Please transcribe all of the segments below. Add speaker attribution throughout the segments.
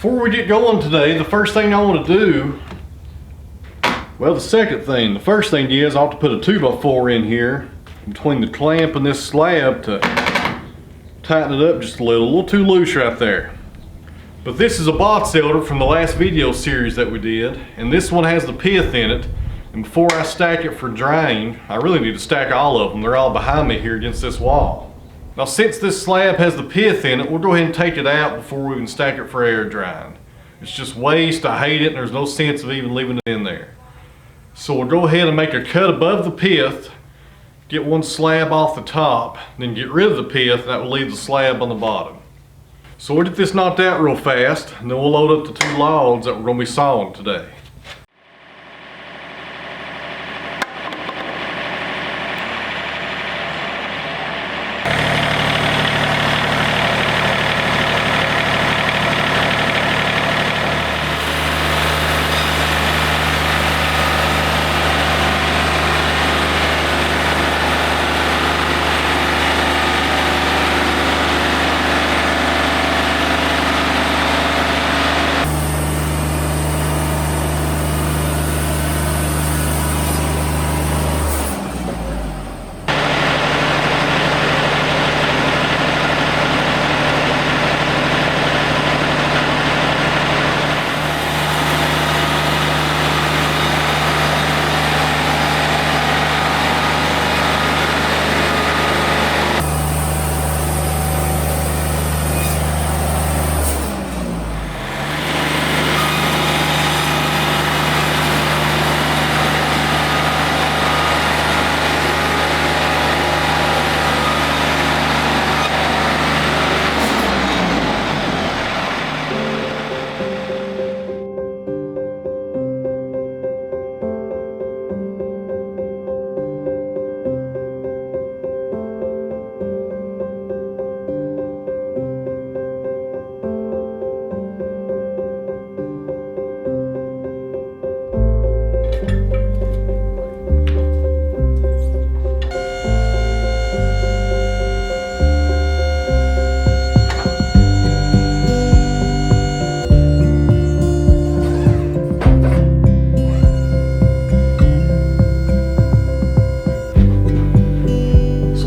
Speaker 1: Before we get going today, the first thing I want to do, well, the second thing, the first thing is I have to put a 2x4 in here between the clamp and this slab to tighten it up just a little too loose right there. But this is a box elder from the last video series that we did, and this one has the pith in it. And before I stack it for drying, I really need to stack all of them. They're all behind me here against this wall. Now, since this slab has the pith in it, we'll go ahead and take it out before we can stack it for air drying. It's just waste, I hate it, and there's no sense of even leaving it in there. So we'll go ahead and make a cut above the pith, get one slab off the top, then get rid of the pith, and that will leave the slab on the bottom. So we'll get this knocked out real fast, and then we'll load up the 2 logs that we're going to be sawing today.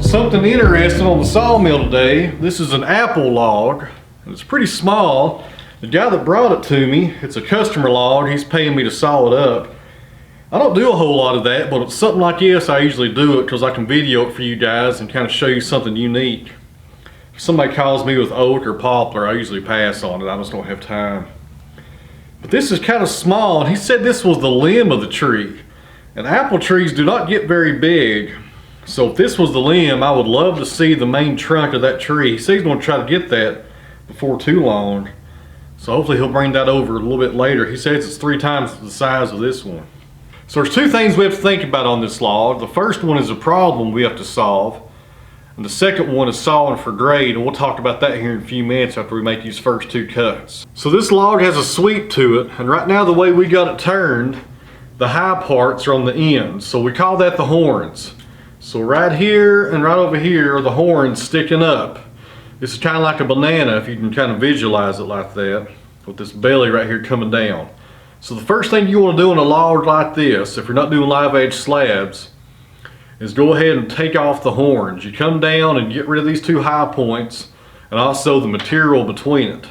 Speaker 1: Something interesting on the sawmill today. This is an apple log, and it's pretty small. The guy that brought it to me, it's a customer log. He's paying me to saw it up. I don't do a whole lot of that, but it's something like this I usually do it because I can video it for you guys and kind of show you something unique. If somebody calls me with oak or poplar, I usually pass on it. I just don't have time. But this is kind of small, and he said this was the limb of the tree. And apple trees do not get very big. So if this was the limb, I would love to see the main trunk of that tree. He says he's going to try to get that before too long. So hopefully he'll bring that over a little bit later. He says it's 3 times the size of this one. So there's 2 things we have to think about on this log. The first one is a problem we have to solve. And the second one is sawing for grade. And we'll talk about that here in a few minutes after we make these first 2 cuts. So this log has a sweep to it. And right now the way we got it turned, the high parts are on the ends. So we call that the horns. So right here and right over here are the horns sticking up. This is kind of like a banana if you can kind of visualize it like that, with this belly right here coming down. So the first thing you want to do on a log like this, if you're not doing live edge slabs, is go ahead and take off the horns. You come down and get rid of these 2 high points and also the material between it.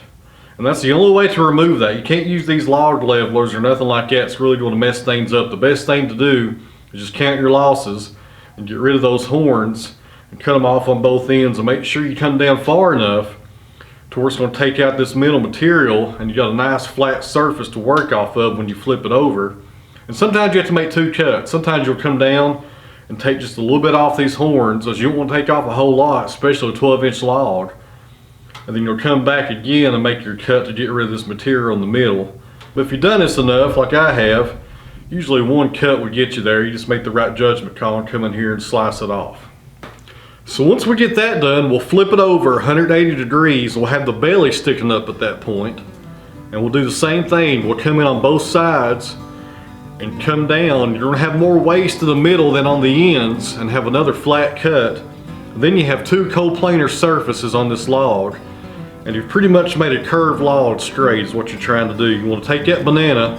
Speaker 1: And that's the only way to remove that. You can't use these log levelers or nothing like that. It's really going to mess things up. The best thing to do is just count your losses and get rid of those horns and cut them off on both ends, and make sure you come down far enough to where it's going to take out this middle material and you got a nice flat surface to work off of when you flip it over. And sometimes you have to make 2 cuts. Sometimes you'll come down and take just a little bit off these horns, as you don't want to take off a whole lot, especially a 12-inch log. And then you'll come back again and make your cut to get rid of this material in the middle. But if you've done this enough, like I have, usually 1 cut would get you there. You just make the right judgment call and come in here and slice it off. So once we get that done, we'll flip it over 180 degrees. We'll have the belly sticking up at that point. And we'll do the same thing. We'll come in on both sides and come down. You're gonna have more waste to the middle than on the ends and have another flat cut. Then you have 2 coplanar surfaces on this log. and you've pretty much made a curved log straight is what you're trying to do. You want to take that banana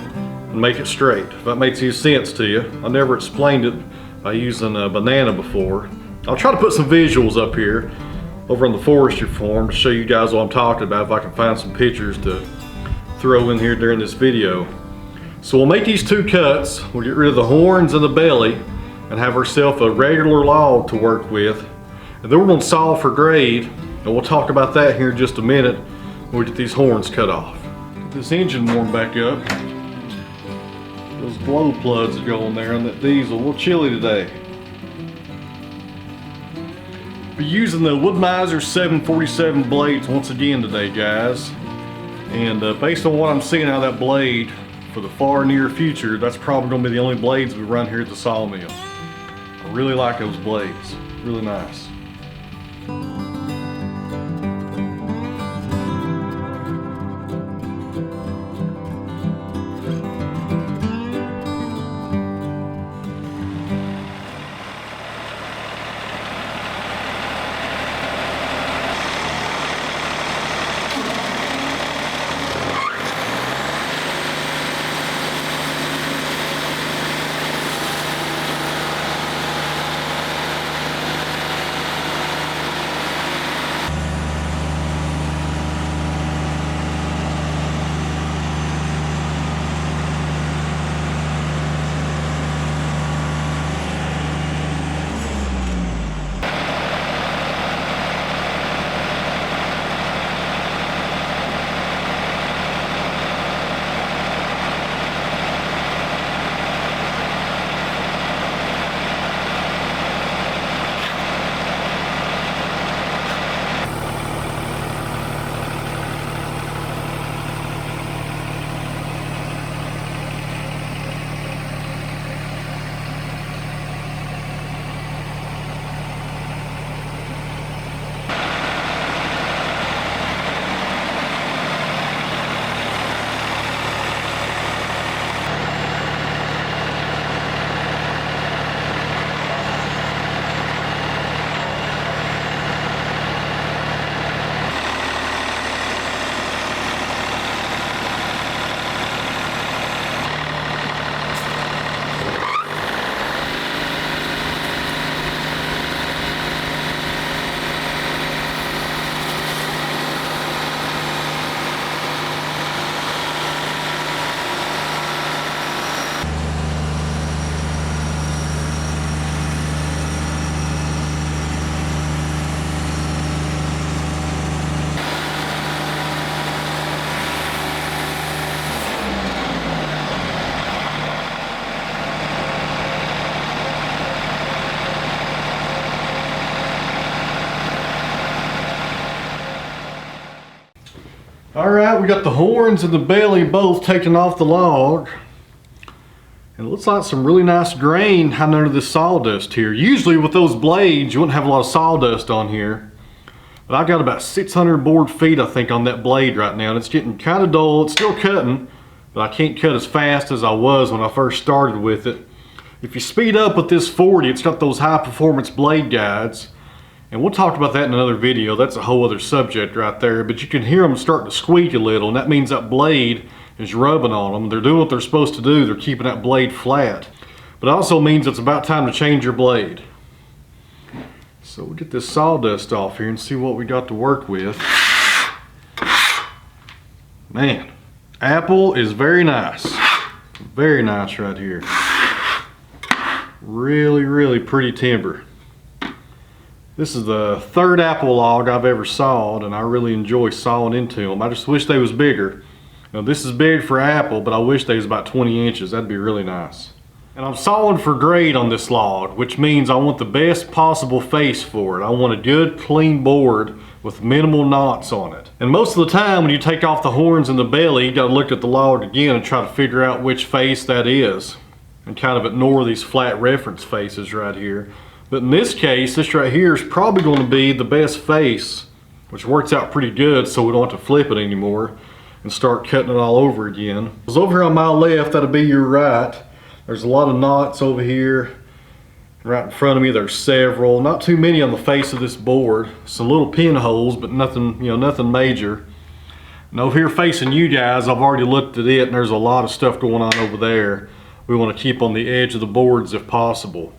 Speaker 1: and make it straight. If that makes any sense to you. I never explained it by using a banana before. I'll try to put some visuals up here over on the forestry forum to show you guys what I'm talking about if I can find some pictures to throw in here during this video. So we'll make these 2 cuts. We'll get rid of the horns and the belly and have ourselves a regular log to work with. And then we're going to saw for grade, and we'll talk about that here in just a minute when we get these horns cut off. Get this engine warmed back up. Those glow plugs that go on there on that diesel, a little chilly today. Be using the Wood-Mizer 747 blades once again today, guys. And based on what I'm seeing out of that blade for the far near future, that's probably going to be the only blades we run here at the sawmill. I really like those blades, really nice. Alright, we got the horns and the belly both taken off the log. And it looks like some really nice grain hiding under this sawdust here. Usually with those blades you wouldn't have a lot of sawdust on here. But I've got about 600 board feet I think on that blade right now, and it's getting kind of dull. It's still cutting, but I can't cut as fast as I was when I first started with it. If you speed up with this 40, it's got those high performance blade guides. And we'll talk about that in another video. That's a whole other subject right there. But you can hear them starting to squeak a little, and that means that blade is rubbing on them. They're doing what they're supposed to do. They're keeping that blade flat. But it also means it's about time to change your blade. So we'll get this sawdust off here and see what we got to work with. Man, apple is very nice. Very nice right here. Really, really pretty timber. This is the 3rd apple log I've ever sawed, and I really enjoy sawing into them. I just wish they was bigger. Now this is big for apple, but I wish they was about 20 inches. That'd be really nice. And I'm sawing for grade on this log, which means I want the best possible face for it. I want a good, clean board with minimal knots on it. And most of the time when you take off the horns and the belly, you gotta look at the log again and try to figure out which face that is. And kind of ignore these flat reference faces right here. But in this case, this right here is probably going to be the best face, which works out pretty good so we don't have to flip it anymore and start cutting it all over again. Because over here on my left, that'll be your right. There's a lot of knots over here, Right in front of me there's several, not too many on the face of this board. Some little pinholes, but nothing, nothing major. And over here facing you guys, I've already looked at it and there's a lot of stuff going on over there. We want to keep on the edge of the boards if possible.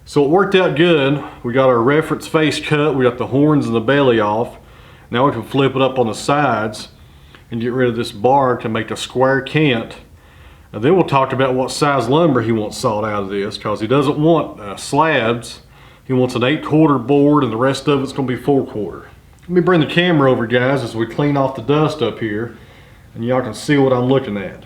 Speaker 1: So it worked out good. We got our reference face cut, we got the horns and the belly off. Now we can flip it up on the sides and get rid of this bar to make a square cant. And then we'll talk about what size lumber he wants sawed out of this, because he doesn't want slabs. He wants an 8/4 board and the rest of it's going to be 4/4. Let me bring the camera over, guys, as we clean off the dust up here and y'all can see what I'm looking at.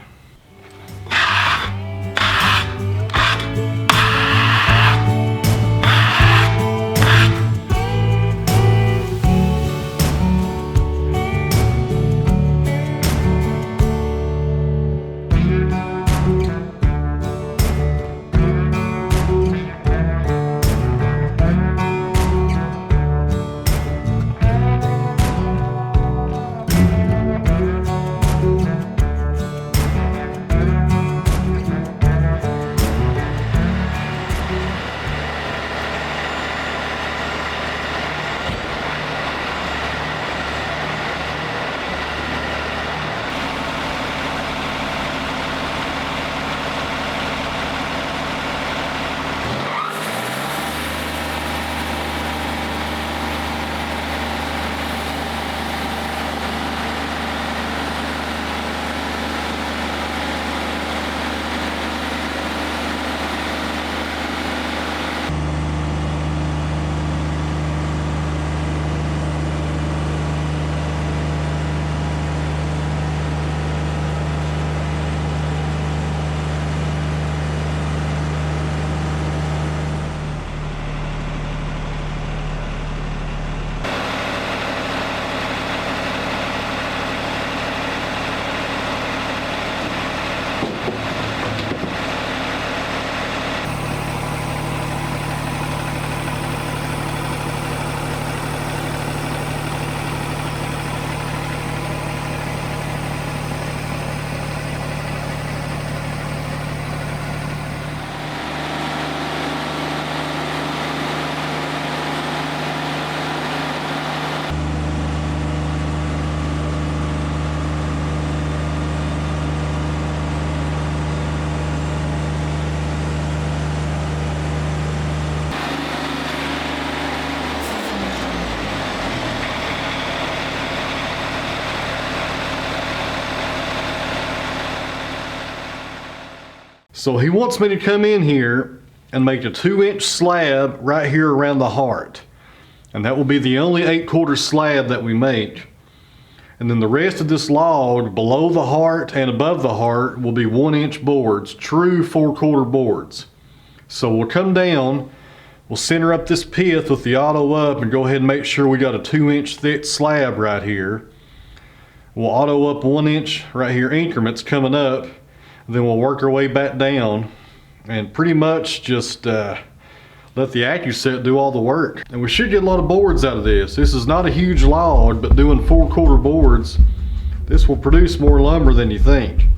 Speaker 1: So he wants me to come in here and make a 2-inch slab right here around the heart. And that will be the only 8/4 slab that we make. And then the rest of this log below the heart and above the heart will be 1-inch boards, true 4/4 boards. So we'll come down, we'll center up this pith with the auto up and go ahead and make sure we got a 2-inch thick slab right here. We'll auto up 1-inch right here increments coming up. Then we'll work our way back down and pretty much just let the AccuSet do all the work. And we should get a lot of boards out of this. This is not a huge log, but doing 4/4 boards, this will produce more lumber than you think.